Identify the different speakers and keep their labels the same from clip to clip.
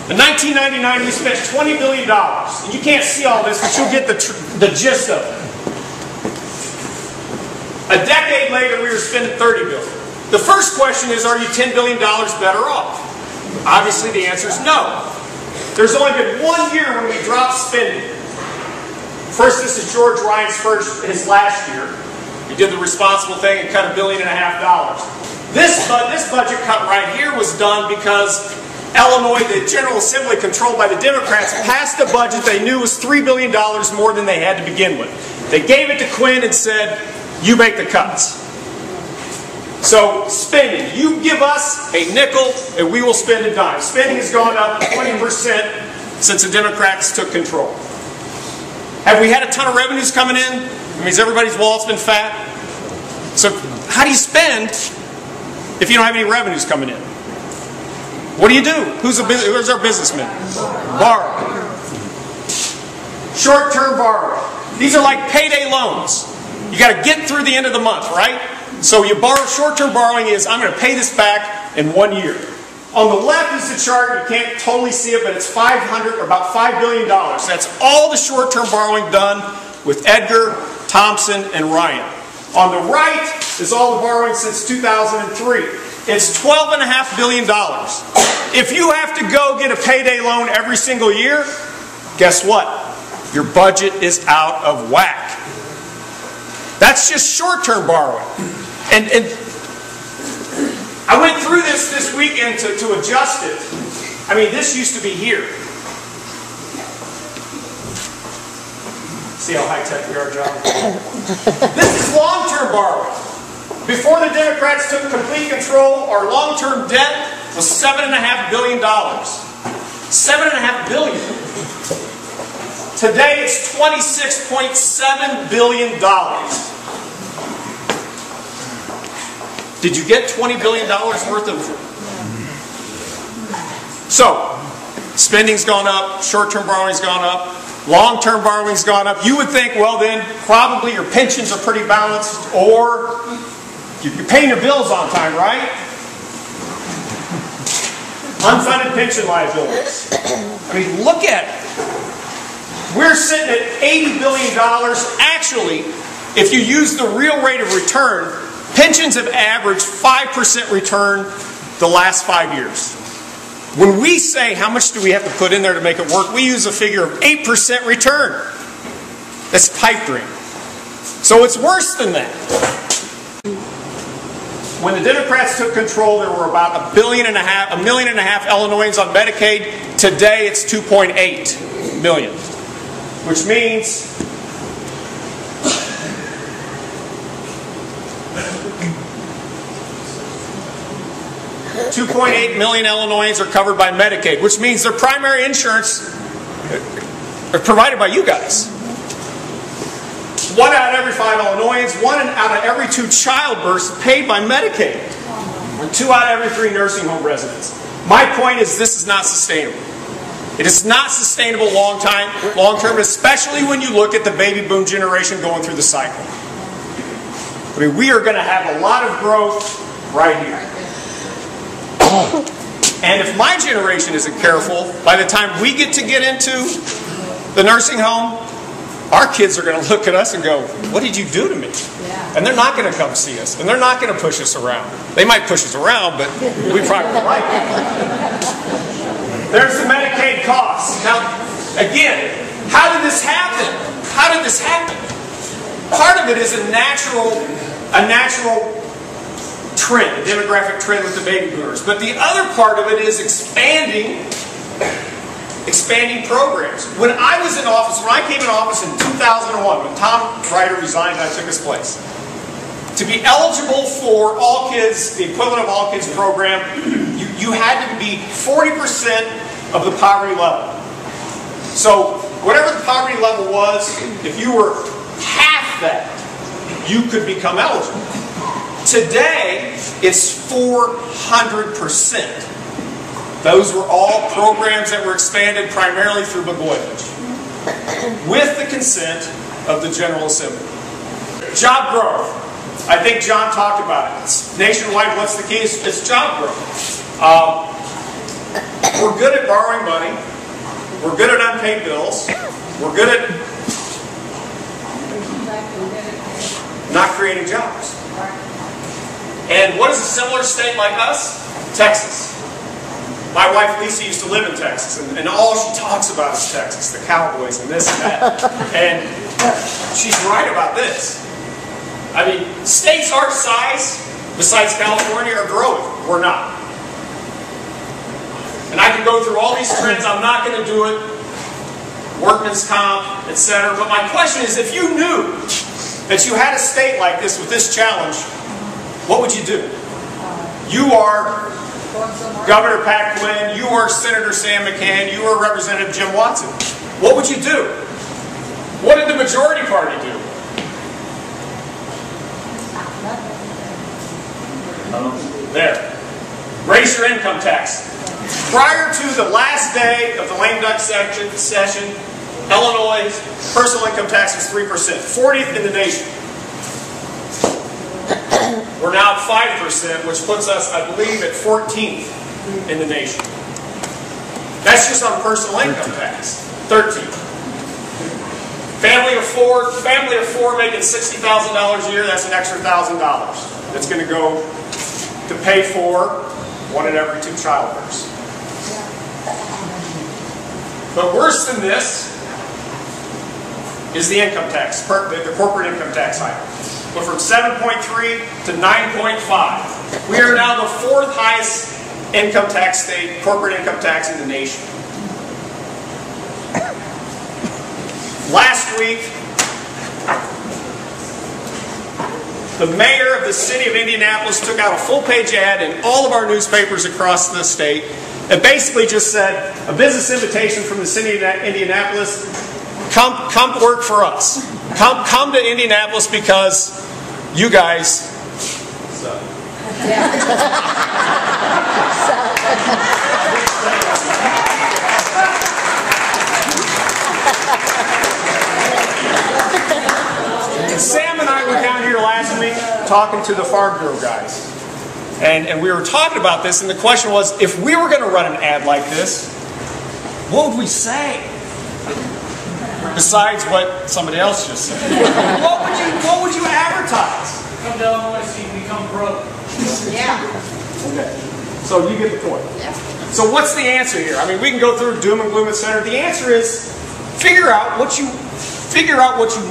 Speaker 1: In 1999, we spent $20 billion. And you can't see all this, but you'll get the gist of it. A decade later, we were spending $30 billion. The first question is, are you $10 billion better off? Obviously, the answer is no. There's only been 1 year when we dropped spending. First, this is George Ryan's his last year. He did the responsible thing and cut $1.5 billion. This budget cut right here was done because Illinois, the General Assembly controlled by the Democrats, passed a budget they knew was $3 billion more than they had to begin with. They gave it to Quinn and said, you make the cuts. So, spending. You give us a nickel and we will spend a dime. Spending has gone up 20% since the Democrats took control. Have we had a ton of revenues coming in? That means everybody's wallet's been fat. So, how do you spend if you don't have any revenues coming in? What do you do? Who's our businessman? Borrow. Short-term borrowing. These are like payday loans. You got to get through the end of the month, right? So you borrow. Short-term borrowing is, I'm going to pay this back in 1 year. On the left is the chart. You can't totally see it, but it's about $5 billion. That's all the short-term borrowing done with Edgar, Thompson, and Ryan. On the right is all the borrowing since 2003. It's $12.5 billion. If you have to go get a payday loan every single year, guess what? Your budget is out of whack. That's just short-term borrowing. And I went through this weekend to adjust it. I mean, this used to be here. See how high-tech we are, John? This is long-term borrowing. Before the Democrats took complete control, our long-term debt was $7.5 billion. $7.5 billion. Today it's $26.7 billion. Did you get $20 billion worth of... So, spending's gone up, short-term borrowing's gone up, long-term borrowing's gone up. You would think, well then, probably your pensions are pretty balanced, or you're paying your bills on time, right? Unfunded pension liabilities. I mean, look at it. We're sitting at $80 billion. Actually, if you use the real rate of return, pensions have averaged 5% return the last 5 years. When we say how much do we have to put in there to make it work, we use a figure of 8% return. That's pipe dream. So it's worse than that. When the Democrats took control, there were about 1.5 million Illinoisans on Medicaid. Today it's 2.8 million. Which means $2.8 million Illinoisans are covered by Medicaid, which means their primary insurance is provided by you guys. 1 out of every 5 Illinoisans, 1 out of every 2 childbirths paid by Medicaid, and 2 out of every 3 nursing home residents. My point is, this is not sustainable. It is not sustainable long term, especially when you look at the baby boom generation going through the cycle. I mean, we are going to have a lot of growth right here. And if my generation isn't careful, by the time we get into the nursing home, our kids are going to look at us and go, what did you do to me? Yeah. And they're not going to come see us. And they're not going to push us around. They might push us around, but we probably won't like it. There's the Medicaid costs. Now, again, how did this happen? How did this happen? Part of it is a natural trend, a demographic trend with the baby boomers. But the other part of it is expanding programs. When I was in office, when I came in office in 2001, when Tom Ryder resigned and I took his place, to be eligible for All Kids, the equivalent of All Kids program, you had to be 40% of the poverty level. So whatever the poverty level was, if you were half that, you could become eligible. Today, it's 400%. Those were all programs that were expanded primarily through Blagojevich, with the consent of the General Assembly. Job growth. I think John talked about it. It's nationwide, what's the key? It's job growth. We're good at borrowing money. We're good at unpaid bills. We're good at not creating jobs. And what is a similar state like us? Texas. My wife Lisa used to live in Texas, and all she talks about is Texas, the Cowboys and this and that. And she's right about this. I mean, states our size, besides California, are growing. We're not. And I can go through all these trends. I'm not going to do it. Workman's comp, etc. But my question is, if you knew that you had a state like this with this challenge, what would you do? You are Governor Pat Quinn, you are Senator Sam McCann, you are Representative Jim Watson. What would you do? What did the majority party do? There. Raise your income tax. Prior to the last day of the lame duck session, Illinois' personal income tax was 3%, 40th in the nation. We're now at 5%, which puts us, I believe, at 14th in the nation. That's just on personal income tax. 13th. Family of four making $60,000 a year, that's an extra $1,000. That's going to go to pay for 1 in every 2 childbirths. But worse than this is the income tax, the corporate income tax hike. Went from 7.3 to 9.5. We are now the 4th highest income tax state, corporate income tax in the nation. Last week, the mayor of the city of Indianapolis took out a full-page ad in all of our newspapers across the state. It basically just said, a business invitation from the city of Indianapolis, come work for us. Come to Indianapolis because you guys suck. Sam and I were down here last week talking to the Farm Bureau guys. And we were talking about this, and the question was, if we were going to run an ad like this, what would we say? Besides what somebody else just said. What would you advertise?
Speaker 2: Come to Illinois so you can become broke.
Speaker 3: Yeah.
Speaker 1: Okay. So you get the point.
Speaker 3: Yeah.
Speaker 1: So what's the answer here? I mean, we can go through doom and gloom, etc. The answer is figure out what you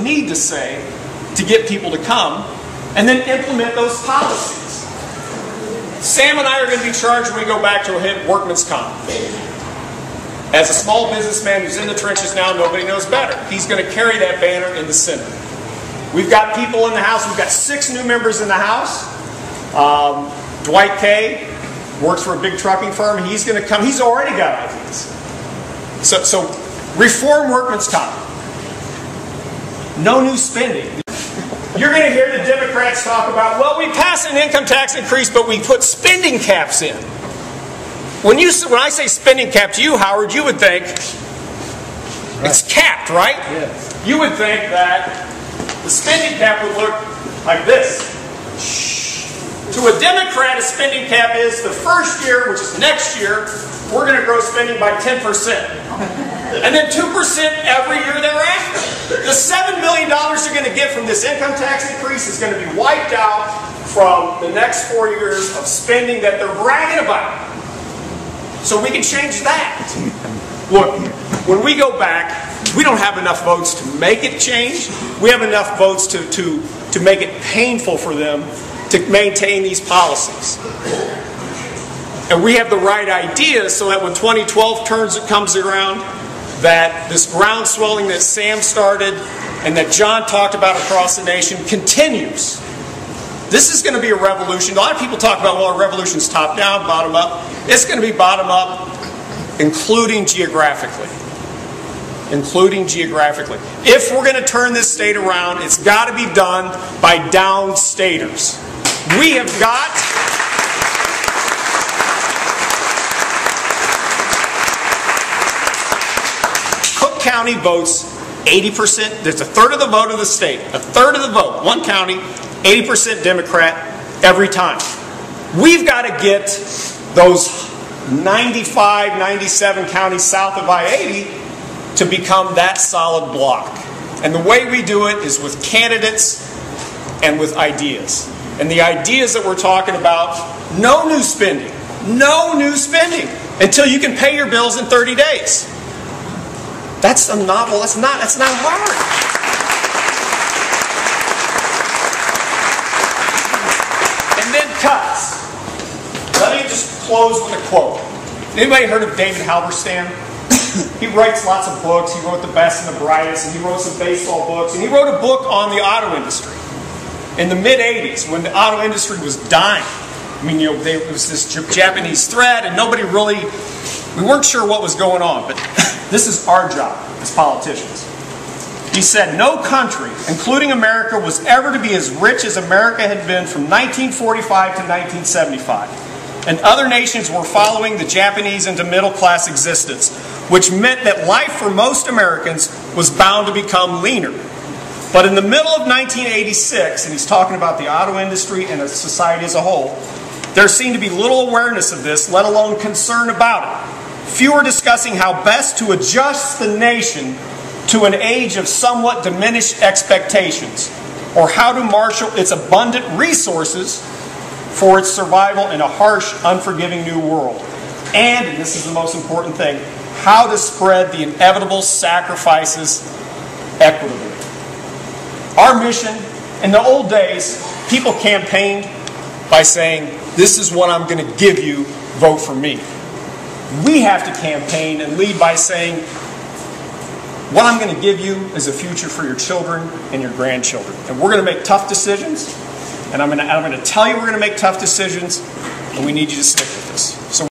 Speaker 1: need to say to get people to come, and then implement those policies. Sam and I are going to be charged when we go back to hit workman's comp. As a small businessman who's in the trenches now, nobody knows better. He's going to carry that banner in the Senate. We've got people in the House. We've got 6 new members in the House. Dwight Kay works for a big trucking firm. He's going to come. He's already got ideas. So reform workman's comp. No new spending. You're going to hear the Democrats talk about, well, we passed an income tax increase, but we put spending caps in. When I say spending cap to you, Howard, you would think it's capped, right?
Speaker 2: Yes.
Speaker 1: You would think that the spending cap would look like this. To a Democrat, a spending cap is the first year, which is next year, we're going to grow spending by 10%. And then 2% every year thereafter. The $7 billion you're going to get from this income tax increase is going to be wiped out from the next 4 years of spending that they're bragging about. So we can change that. Look, when we go back, we don't have enough votes to make it change. We have enough votes to make it painful for them to maintain these policies. And we have the right ideas so that when 2012 comes around, that this ground swelling that Sam started and that John talked about across the nation continues. This is going to be a revolution. A lot of people talk about, well, a revolution's top down, bottom up. It's going to be bottom up, including geographically. Including geographically. If we're going to turn this state around, it's got to be done by downstaters. We have got... Cook County votes 80%. There's a third of the vote of the state. A third of the vote. One county, 80% Democrat every time. We've got to get those 95, 97 counties south of I-80 to become that solid block. And the way we do it is with candidates and with ideas. And the ideas that we're talking about, no new spending. No new spending until you can pay your bills in 30 days. That's a novel. That's not hard. And then cuts. Let me just close with a quote. Anybody heard of David Halberstam? He writes lots of books. He wrote The Best and the Brightest, and he wrote some baseball books, and he wrote a book on the auto industry in the mid-'80s when the auto industry was dying. I mean, you know, there was this Japanese threat, and we weren't sure what was going on, but this is our job as politicians. He said, no country, including America, was ever to be as rich as America had been from 1945 to 1975. And other nations were following the Japanese into middle-class existence, which meant that life for most Americans was bound to become leaner. But in the middle of 1986, and he's talking about the auto industry and society as a whole, there seemed to be little awareness of this, let alone concern about it. Few were discussing how best to adjust the nation to an age of somewhat diminished expectations, or how to marshal its abundant resources for its survival in a harsh, unforgiving new world. And this is the most important thing, how to spread the inevitable sacrifices equitably. Our mission, in the old days, people campaigned by saying, this is what I'm going to give you, vote for me. We have to campaign and lead by saying, what I'm going to give you is a future for your children and your grandchildren. And we're going to make tough decisions, and I'm going to tell you we're going to make tough decisions, and we need you to stick with this. So